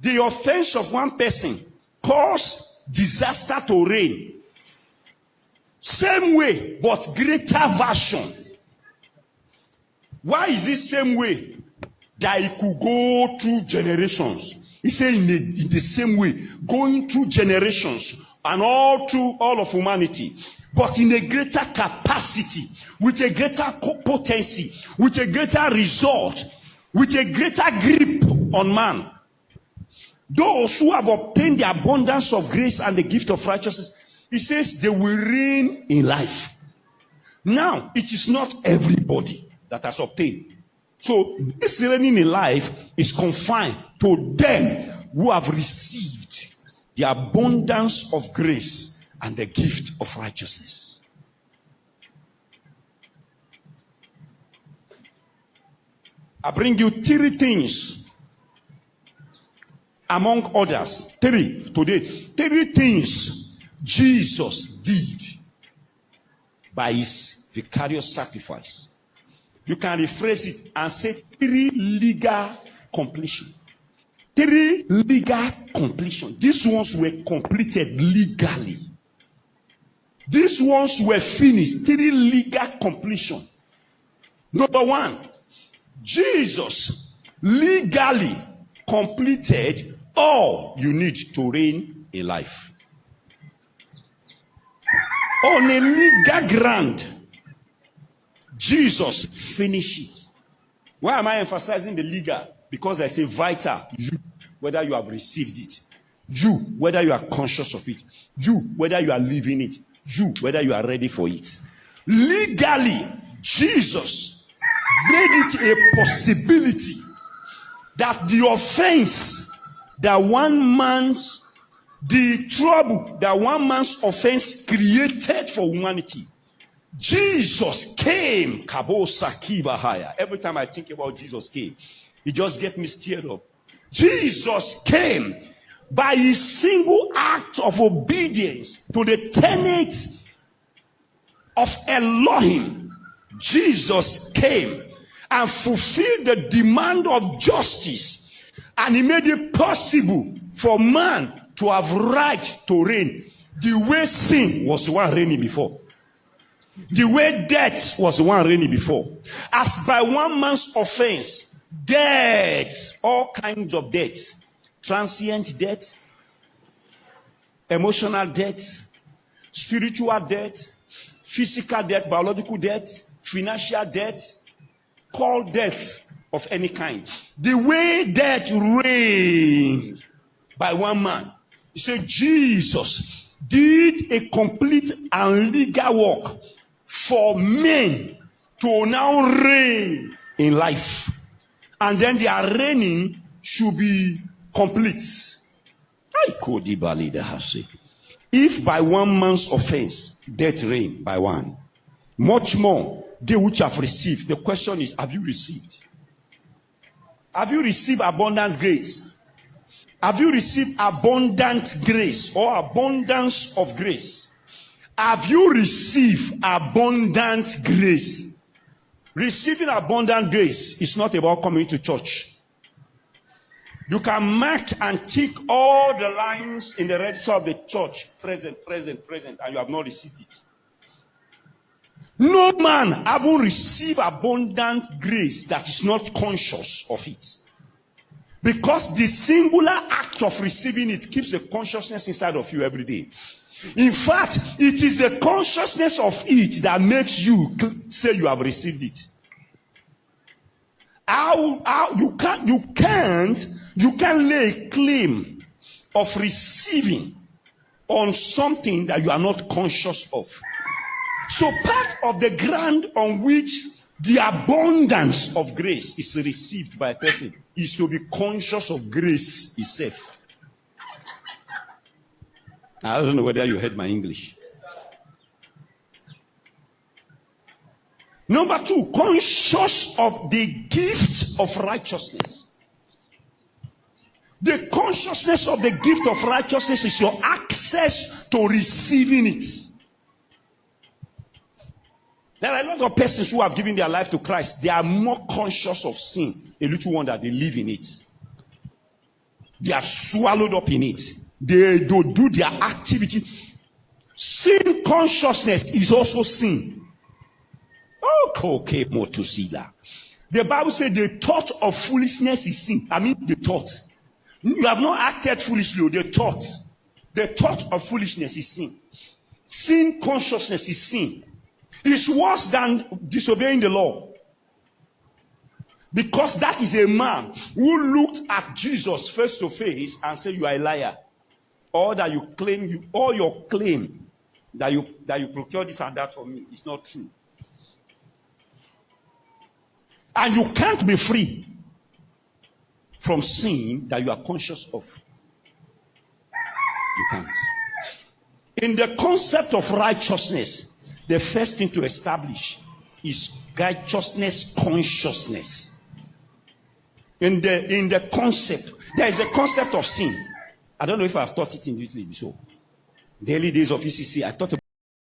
The offense of one person caused disaster to reign. Same way, but greater version. Why is it same way? That it could go through generations. He said in the same way, going through generations and all through all of humanity, but in a greater capacity, with a greater potency, with a greater result, with a greater grip on man. Those who have obtained the abundance of grace and the gift of righteousness, he says they will reign in life. Now, it is not everybody that has obtained. So, this reigning in life is confined to them who have received the abundance of grace and the gift of righteousness. I bring you 3 things among others. 3 today. 3 things Jesus did by his vicarious sacrifice. You can rephrase it and say 3 legal completion. 3 legal completion. These ones were completed legally. These ones were finished. 3 legal completion. Number 1, Jesus legally completed all you need to reign in life. On a legal ground, Jesus finished it. Why am I emphasizing the legal? Because I say vital. You, whether you have received it. You, whether you are conscious of it. You, whether you are living it. You, whether you are ready for it. Legally, Jesus made it a possibility that the offense, the trouble that one man's offense created for humanity, Jesus came. Every time I think about Jesus came, it just gets me stirred up. Jesus came by his single act of obedience to the tenets of Elohim. Jesus came and fulfilled the demand of justice, and he made it possible for man to have right to reign the way sin was the one reigning before. The way death was the one reigning before. As by one man's offense, death, all kinds of death, transient death, emotional death, spiritual death, physical death, biological death, financial death, called death of any kind. The way death reigned by one man. He said Jesus did a complete and legal work for men to now reign in life. And then their reigning should be complete. If by one man's offense, death reigned by one, much more they which have received. The question is, have you received? Have you received abundant grace? Have you received abundant grace or abundance of grace? Have you received abundant grace? Receiving abundant grace is not about coming to church. You can mark and tick all the lines in the register of the church, present, and you have not received it. No man having received abundant grace that is not conscious of it. Because the singular act of receiving it keeps the consciousness inside of you every day. In fact, it is the consciousness of it that makes you say you have received it. You can't lay a claim of receiving on something that you are not conscious of. So part of the ground on which the abundance of grace is received by a person is to be conscious of grace itself. I don't know whether you heard my English. Number 2, conscious of the gift of righteousness. The consciousness of the gift of righteousness is your access to receiving it. There are a lot of persons who have given their life to Christ. They are more conscious of sin, a little wonder they live in it. They are swallowed up in it. They do their activity. Sin consciousness is also sin. Okay, more to see that. The Bible says the thought of foolishness is sin. I mean the thought. You have not acted foolishly. The thought of foolishness is sin. Sin consciousness is sin. It's worse than disobeying the law. Because that is a man who looked at Jesus face to face and said, "You are a liar." Or that you claim, all your claim that you procure this and that for me is not true. And you can't be free from sin that you are conscious of. You can't. In the concept of righteousness, the first thing to establish is righteousness consciousness. In the concept, there is a concept of sin. I don't know if I've taught it in Italy before. The early days of ECC, I taught about